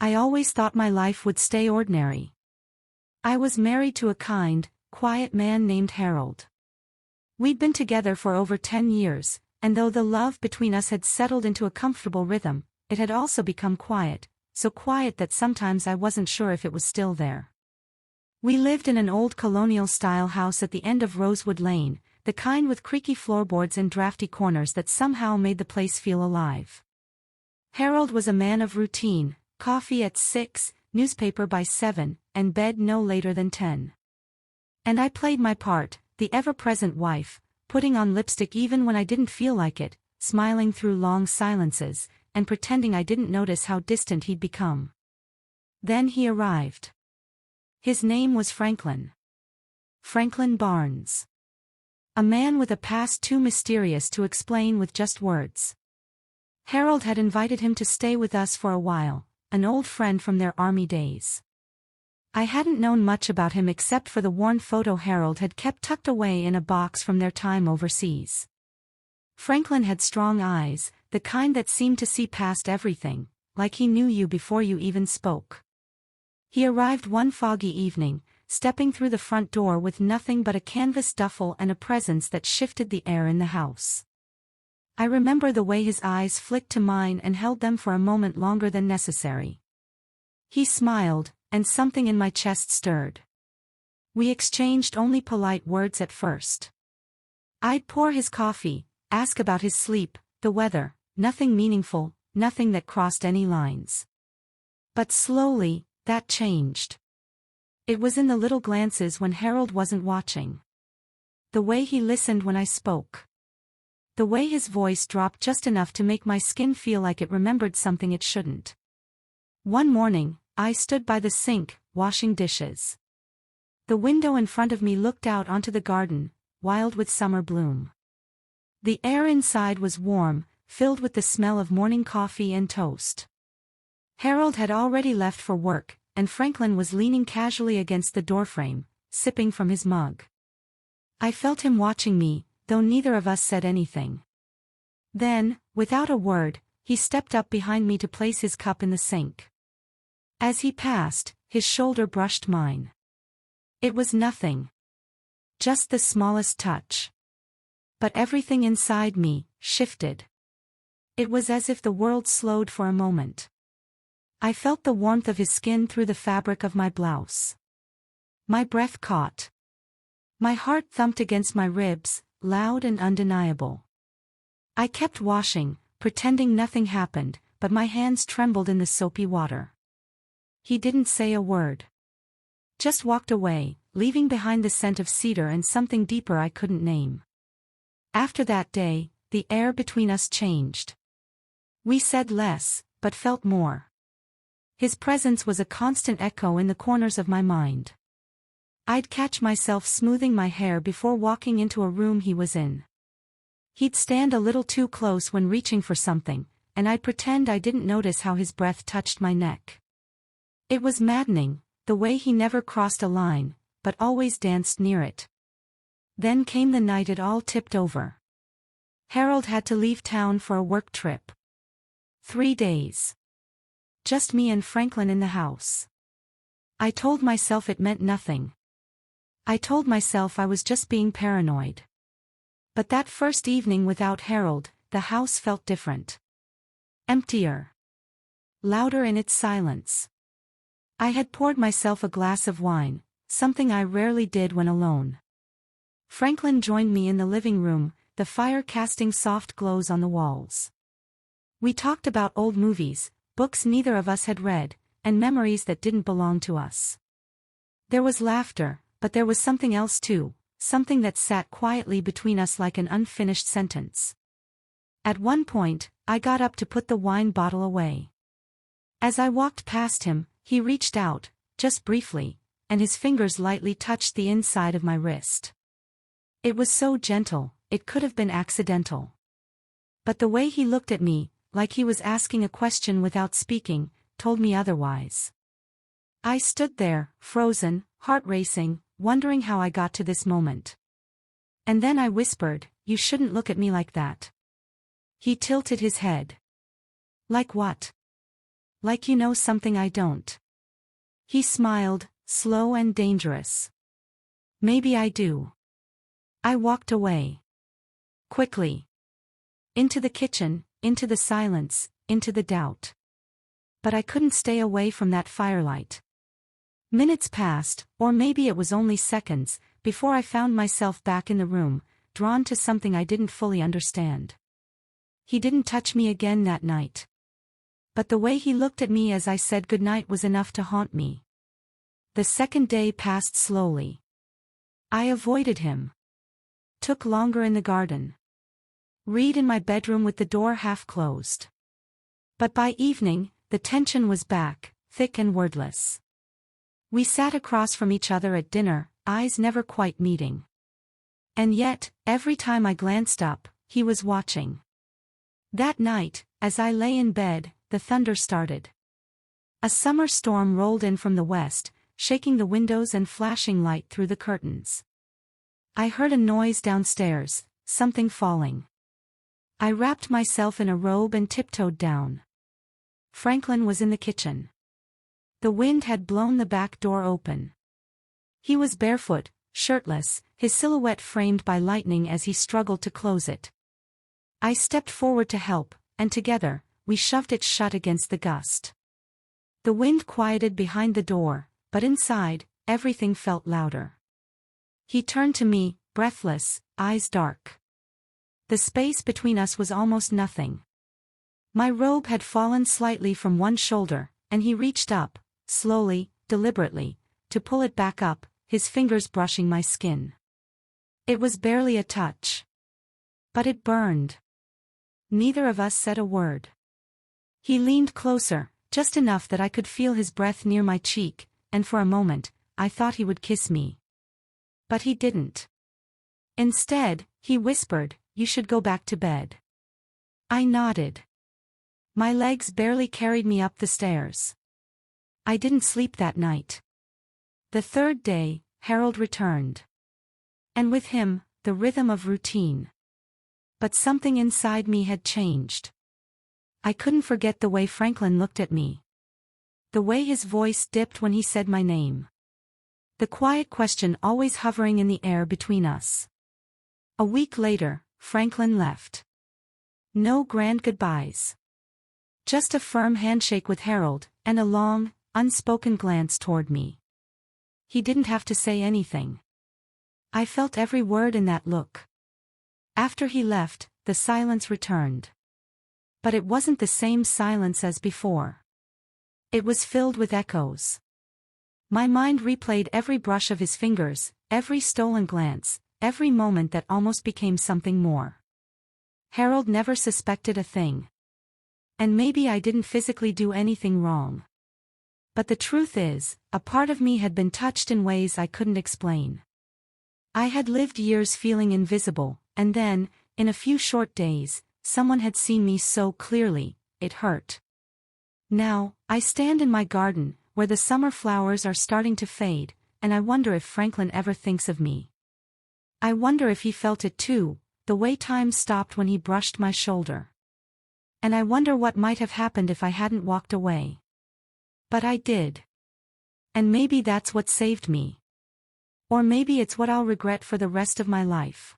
I always thought my life would stay ordinary. I was married to a kind, quiet man named Harold. We'd been together for over 10 years, and though the love between us had settled into a comfortable rhythm, it had also become quiet, so quiet that sometimes I wasn't sure if it was still there. We lived in an old colonial-style house at the end of Rosewood Lane, the kind with creaky floorboards and drafty corners that somehow made the place feel alive. Harold was a man of routine, coffee at 6, newspaper by 7, and bed no later than 10. And I played my part, the ever-present wife, putting on lipstick even when I didn't feel like it, smiling through long silences, and pretending I didn't notice how distant he'd become. Then he arrived. His name was Franklin. Franklin Barnes. A man with a past too mysterious to explain with just words. Harold had invited him to stay with us for a while, an old friend from their army days. I hadn't known much about him except for the worn photo Harold had kept tucked away in a box from their time overseas. Franklin had strong eyes, the kind that seemed to see past everything, like he knew you before you even spoke. He arrived one foggy evening, stepping through the front door with nothing but a canvas duffel and a presence that shifted the air in the house. I remember the way his eyes flicked to mine and held them for a moment longer than necessary. He smiled, and something in my chest stirred. We exchanged only polite words at first. I'd pour his coffee, ask about his sleep, the weather, nothing meaningful, nothing that crossed any lines. But slowly, that changed. It was in the little glances when Harold wasn't watching. The way he listened when I spoke. The way his voice dropped just enough to make my skin feel like it remembered something it shouldn't. One morning, I stood by the sink, washing dishes. The window in front of me looked out onto the garden, wild with summer bloom. The air inside was warm, filled with the smell of morning coffee and toast. Harold had already left for work, and Franklin was leaning casually against the doorframe, sipping from his mug. I felt him watching me, though neither of us said anything. Then, without a word, he stepped up behind me to place his cup in the sink. As he passed, his shoulder brushed mine. It was nothing. Just the smallest touch. But everything inside me shifted. It was as if the world slowed for a moment. I felt the warmth of his skin through the fabric of my blouse. My breath caught. My heart thumped against my ribs, loud and undeniable. I kept washing, pretending nothing happened, but my hands trembled in the soapy water. He didn't say a word. Just walked away, leaving behind the scent of cedar and something deeper I couldn't name. After that day, the air between us changed. We said less, but felt more. His presence was a constant echo in the corners of my mind. I'd catch myself smoothing my hair before walking into a room he was in. He'd stand a little too close when reaching for something, and I'd pretend I didn't notice how his breath touched my neck. It was maddening, the way he never crossed a line, but always danced near it. Then came the night it all tipped over. Harold had to leave town for a work trip. 3 days. Just me and Franklin in the house. I told myself it meant nothing. I told myself I was just being paranoid. But that first evening without Harold, the house felt different. Emptier. Louder in its silence. I had poured myself a glass of wine, something I rarely did when alone. Franklin joined me in the living room, the fire casting soft glows on the walls. We talked about old movies, books neither of us had read, and memories that didn't belong to us. There was laughter, but there was something else too, something that sat quietly between us like an unfinished sentence. At one point, I got up to put the wine bottle away. As I walked past him, he reached out, just briefly, and his fingers lightly touched the inside of my wrist. It was so gentle, it could have been accidental. But the way he looked at me, like he was asking a question without speaking, told me otherwise. I stood there, frozen, heart racing, wondering how I got to this moment. And then I whispered, "You shouldn't look at me like that." He tilted his head. Like what? like you know something I don't. He smiled, slow and dangerous. Maybe I do. I walked away. Quickly. Into the kitchen, into the silence, into the doubt. But I couldn't stay away from that firelight. Minutes passed, or maybe it was only seconds, before I found myself back in the room, drawn to something I didn't fully understand. He didn't touch me again that night. But the way he looked at me as I said goodnight was enough to haunt me. The second day passed slowly. I avoided him. Took longer in the garden. Read in my bedroom with the door half closed. But by evening, the tension was back, thick and wordless. We sat across from each other at dinner, eyes never quite meeting. And yet, every time I glanced up, he was watching. That night, as I lay in bed, the thunder started. A summer storm rolled in from the west, shaking the windows and flashing light through the curtains. I heard a noise downstairs, something falling. I wrapped myself in a robe and tiptoed down. Franklin was in the kitchen. The wind had blown the back door open. He was barefoot, shirtless, his silhouette framed by lightning as he struggled to close it. I stepped forward to help, and together, we shoved it shut against the gust. The wind quieted behind the door, but inside, everything felt louder. He turned to me, breathless, eyes dark. The space between us was almost nothing. My robe had fallen slightly from one shoulder, and he reached up, slowly, deliberately, to pull it back up, his fingers brushing my skin. It was barely a touch. But it burned. Neither of us said a word. He leaned closer, just enough that I could feel his breath near my cheek, and for a moment, I thought he would kiss me. But he didn't. Instead, he whispered, "You should go back to bed." I nodded. My legs barely carried me up the stairs. I didn't sleep that night. The third day, Harold returned. And with him, the rhythm of routine. But something inside me had changed. I couldn't forget the way Franklin looked at me. The way his voice dipped when he said my name. The quiet question always hovering in the air between us. A week later, Franklin left. No grand goodbyes. Just a firm handshake with Harold, and a long, unspoken glance toward me. He didn't have to say anything. I felt every word in that look. After he left, the silence returned. But it wasn't the same silence as before. It was filled with echoes. My mind replayed every brush of his fingers, every stolen glance, every moment that almost became something more. Harold never suspected a thing. And maybe I didn't physically do anything wrong. But the truth is, a part of me had been touched in ways I couldn't explain. I had lived years feeling invisible, and then, in a few short days, someone had seen me so clearly, it hurt. Now, I stand in my garden, where the summer flowers are starting to fade, and I wonder if Franklin ever thinks of me. I wonder if he felt it too, the way time stopped when he brushed my shoulder. And I wonder what might have happened if I hadn't walked away. But I did. And maybe that's what saved me. Or maybe it's what I'll regret for the rest of my life.